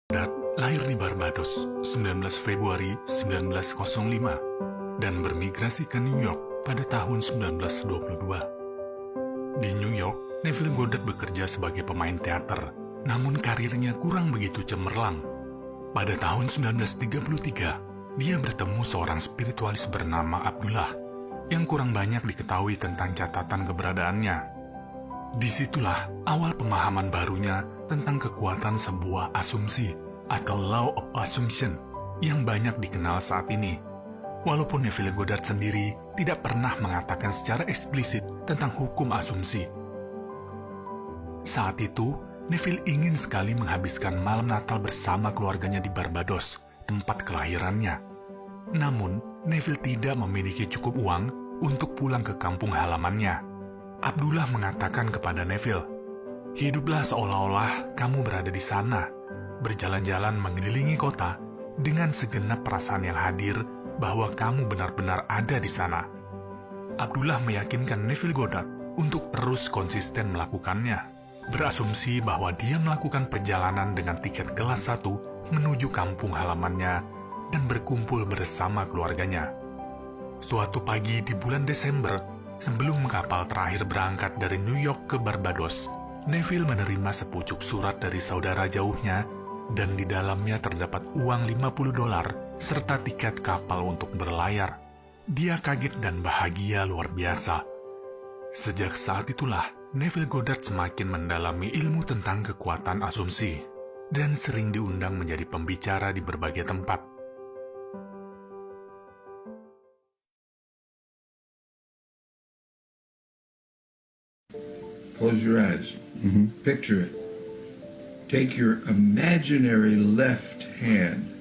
Goddard lahir di Barbados 19 Februari 1905 dan bermigrasi ke New York pada tahun 1922. Di New York, Neville Goddard bekerja sebagai pemain teater, namun karirnya kurang begitu cemerlang. Pada tahun 1933, dia bertemu seorang spiritualis bernama Abdullah yang kurang banyak diketahui tentang catatan keberadaannya. Disitulah awal pemahaman barunya tentang kekuatan sebuah asumsi atau law of assumption yang banyak dikenal saat ini. Walaupun Neville Goddard sendiri tidak pernah mengatakan secara eksplisit tentang hukum asumsi. Saat itu, Neville ingin sekali menghabiskan malam Natal bersama keluarganya di Barbados, tempat kelahirannya. Namun, Neville tidak memiliki cukup uang untuk pulang ke kampung halamannya. Abdullah mengatakan kepada Neville, "Hiduplah seolah-olah kamu berada di sana, berjalan-jalan mengelilingi kota dengan segenap perasaan yang hadir bahwa kamu benar-benar ada di sana." Abdullah meyakinkan Neville Goddard untuk terus konsisten melakukannya, berasumsi bahwa dia melakukan perjalanan dengan tiket kelas 1 menuju kampung halamannya dan berkumpul bersama keluarganya. Suatu pagi di bulan Desember, sebelum kapal terakhir berangkat dari New York ke Barbados, Neville menerima sepucuk surat dari saudara jauhnya dan di dalamnya terdapat uang $50 serta tiket kapal untuk berlayar. Dia kaget dan bahagia luar biasa. Sejak saat itulah, Neville Goddard semakin mendalami ilmu tentang kekuatan asumsi dan sering diundang menjadi pembicara di berbagai tempat. Close your eyes. Picture it. Take your imaginary left hand.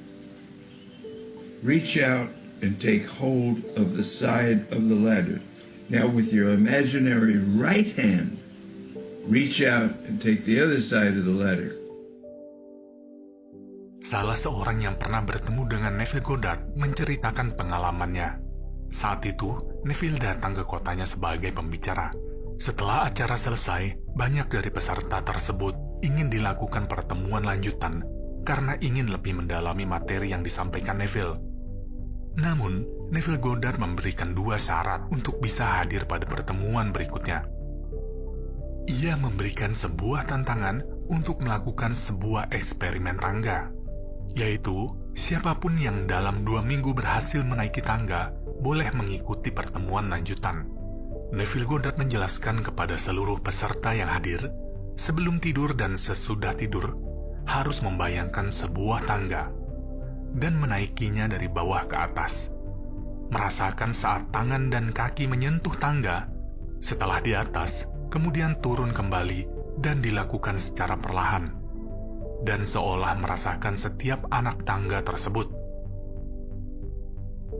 Reach out and take hold of the side of the ladder. Now with your imaginary right hand, reach out and take the other side of the ladder. Salah seorang yang pernah bertemu dengan Neville Goddard menceritakan pengalamannya. Saat itu, Neville datang ke kotanya sebagai pembicara. Setelah acara selesai, banyak dari peserta tersebut ingin dilakukan pertemuan lanjutan karena ingin lebih mendalami materi yang disampaikan Neville. Namun, Neville Goddard memberikan 2 syarat untuk bisa hadir pada pertemuan berikutnya. Ia memberikan sebuah tantangan untuk melakukan sebuah eksperimen tangga, yaitu siapapun yang dalam 2 minggu berhasil menaiki tangga boleh mengikuti pertemuan lanjutan. Neville Goddard menjelaskan kepada seluruh peserta yang hadir, sebelum tidur dan sesudah tidur, harus membayangkan sebuah tangga dan menaikinya dari bawah ke atas. Merasakan saat tangan dan kaki menyentuh tangga, setelah di atas, kemudian turun kembali dan dilakukan secara perlahan, dan seolah merasakan setiap anak tangga tersebut.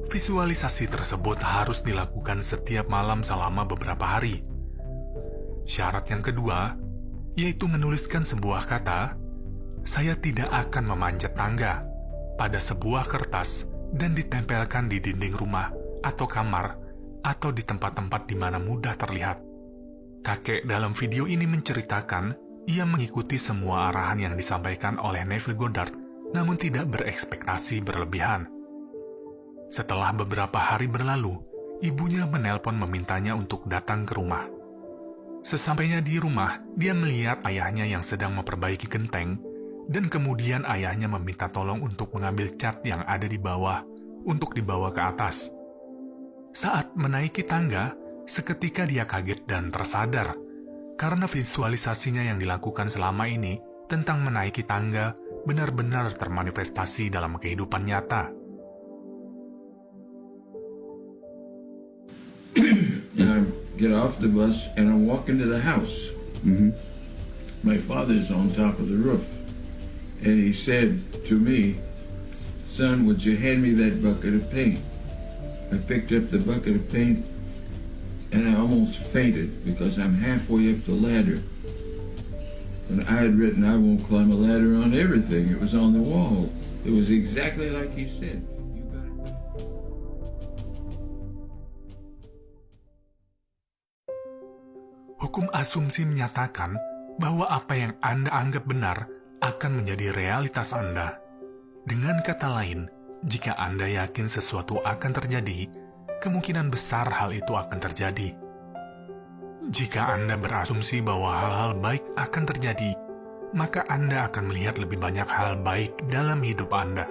Visualisasi tersebut harus dilakukan setiap malam selama beberapa hari. Syarat yang kedua, yaitu menuliskan sebuah kata, "Saya tidak akan memanjat tangga," pada sebuah kertas dan ditempelkan di dinding rumah atau kamar atau di tempat-tempat di mana mudah terlihat. Kakek dalam video ini menceritakan ia mengikuti semua arahan yang disampaikan oleh Neville Goddard, namun tidak berekspektasi berlebihan. Setelah beberapa hari berlalu, ibunya menelpon memintanya untuk datang ke rumah. Sesampainya di rumah, dia melihat ayahnya yang sedang memperbaiki genteng, dan kemudian ayahnya meminta tolong untuk mengambil cat yang ada di bawah untuk dibawa ke atas. Saat menaiki tangga, seketika dia kaget dan tersadar, karena visualisasinya yang dilakukan selama ini tentang menaiki tangga benar-benar termanifestasi dalam kehidupan nyata. And I get off the bus and I walk into the house. My father's on top of the roof. And he said to me, "Son, would you hand me that bucket of paint?" I picked up the bucket of paint and I almost fainted because I'm halfway up the ladder. And I had written, "I won't climb a ladder on everything." It was on the wall. It was exactly like he said. Hukum asumsi menyatakan bahwa apa yang Anda anggap benar akan menjadi realitas Anda. Dengan kata lain, jika Anda yakin sesuatu akan terjadi, kemungkinan besar hal itu akan terjadi. Jika Anda berasumsi bahwa hal-hal baik akan terjadi, maka Anda akan melihat lebih banyak hal baik dalam hidup Anda.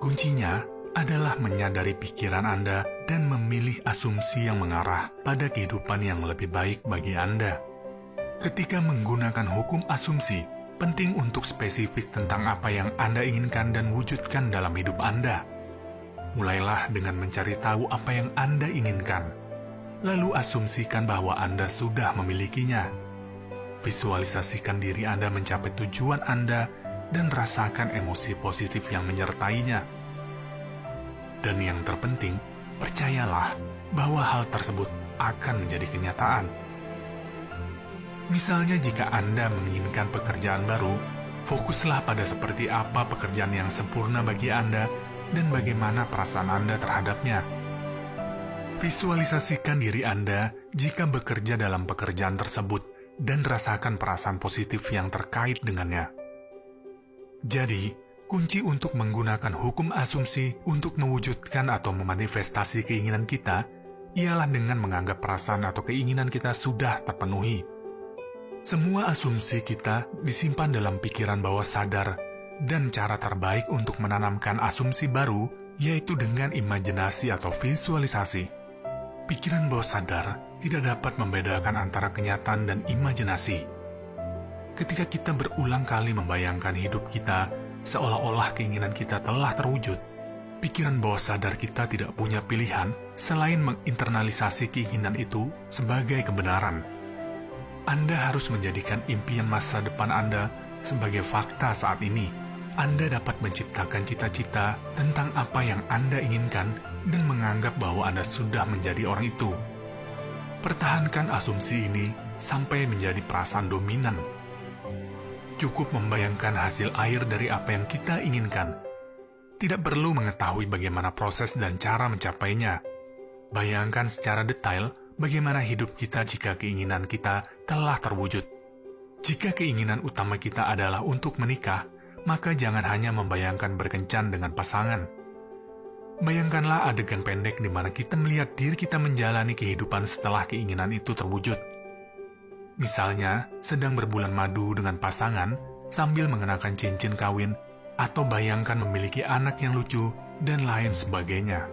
Kuncinya adalah menyadari pikiran Anda dan memilih asumsi yang mengarah pada kehidupan yang lebih baik bagi Anda. Ketika menggunakan hukum asumsi, penting untuk spesifik tentang apa yang Anda inginkan dan wujudkan dalam hidup Anda. Mulailah dengan mencari tahu apa yang Anda inginkan. Lalu asumsikan bahwa Anda sudah memilikinya. Visualisasikan diri Anda mencapai tujuan Anda dan rasakan emosi positif yang menyertainya. Dan yang terpenting, percayalah bahwa hal tersebut akan menjadi kenyataan. Misalnya jika Anda menginginkan pekerjaan baru, fokuslah pada seperti apa pekerjaan yang sempurna bagi Anda dan bagaimana perasaan Anda terhadapnya. Visualisasikan diri Anda jika bekerja dalam pekerjaan tersebut dan rasakan perasaan positif yang terkait dengannya. Jadi, kunci untuk menggunakan hukum asumsi untuk mewujudkan atau memanifestasi keinginan kita ialah dengan menganggap perasaan atau keinginan kita sudah terpenuhi. Semua asumsi kita disimpan dalam pikiran bawah sadar, dan cara terbaik untuk menanamkan asumsi baru yaitu dengan imajinasi atau visualisasi. Pikiran bawah sadar tidak dapat membedakan antara kenyataan dan imajinasi. Ketika kita berulang kali membayangkan hidup kita seolah-olah keinginan kita telah terwujud, pikiran bawah sadar kita tidak punya pilihan selain menginternalisasi keinginan itu sebagai kebenaran. Anda harus menjadikan impian masa depan Anda sebagai fakta saat ini. Anda dapat menciptakan cita-cita tentang apa yang Anda inginkan dan menganggap bahwa Anda sudah menjadi orang itu. Pertahankan asumsi ini sampai menjadi perasaan dominan. Cukup membayangkan hasil air dari apa yang kita inginkan. Tidak perlu mengetahui bagaimana proses dan cara mencapainya. Bayangkan secara detail bagaimana hidup kita jika keinginan kita telah terwujud. Jika keinginan utama kita adalah untuk menikah, maka jangan hanya membayangkan berkencan dengan pasangan. Bayangkanlah adegan pendek di mana kita melihat diri kita menjalani kehidupan setelah keinginan itu terwujud. Misalnya, sedang berbulan madu dengan pasangan sambil mengenakan cincin kawin, atau bayangkan memiliki anak yang lucu, dan lain sebagainya.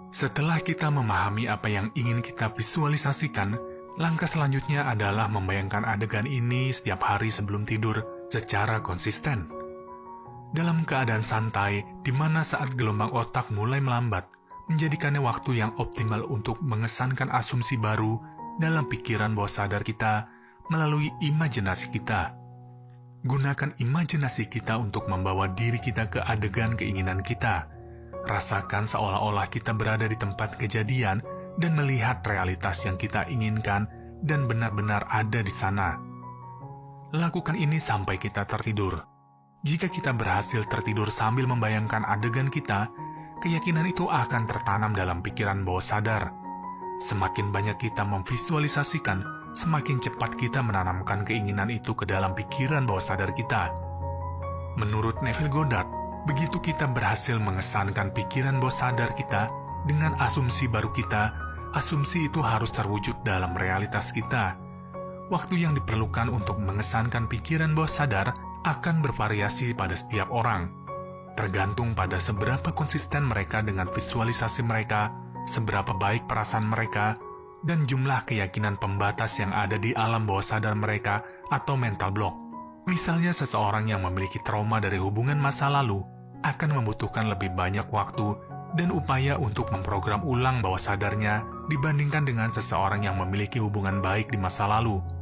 Setelah kita memahami apa yang ingin kita visualisasikan, langkah selanjutnya adalah membayangkan adegan ini setiap hari sebelum tidur secara konsisten. Dalam keadaan santai, di mana saat gelombang otak mulai melambat, menjadikannya waktu yang optimal untuk mengesankan asumsi baru dalam pikiran bawah sadar kita melalui imajinasi kita. Gunakan imajinasi kita untuk membawa diri kita ke adegan keinginan kita. Rasakan seolah-olah kita berada di tempat kejadian dan melihat realitas yang kita inginkan dan benar-benar ada di sana. Lakukan ini sampai kita tertidur. Jika kita berhasil tertidur sambil membayangkan adegan kita, keyakinan itu akan tertanam dalam pikiran bawah sadar. Semakin banyak kita memvisualisasikan, semakin cepat kita menanamkan keinginan itu ke dalam pikiran bawah sadar kita. Menurut Neville Goddard, begitu kita berhasil mengesankan pikiran bawah sadar kita dengan asumsi baru kita, asumsi itu harus terwujud dalam realitas kita. Waktu yang diperlukan untuk mengesankan pikiran bawah sadar akan bervariasi pada setiap orang, tergantung pada seberapa konsisten mereka dengan visualisasi mereka, seberapa baik perasaan mereka, dan jumlah keyakinan pembatas yang ada di alam bawah sadar mereka atau mental block. Misalnya seseorang yang memiliki trauma dari hubungan masa lalu akan membutuhkan lebih banyak waktu dan upaya untuk memprogram ulang bawah sadarnya dibandingkan dengan seseorang yang memiliki hubungan baik di masa lalu.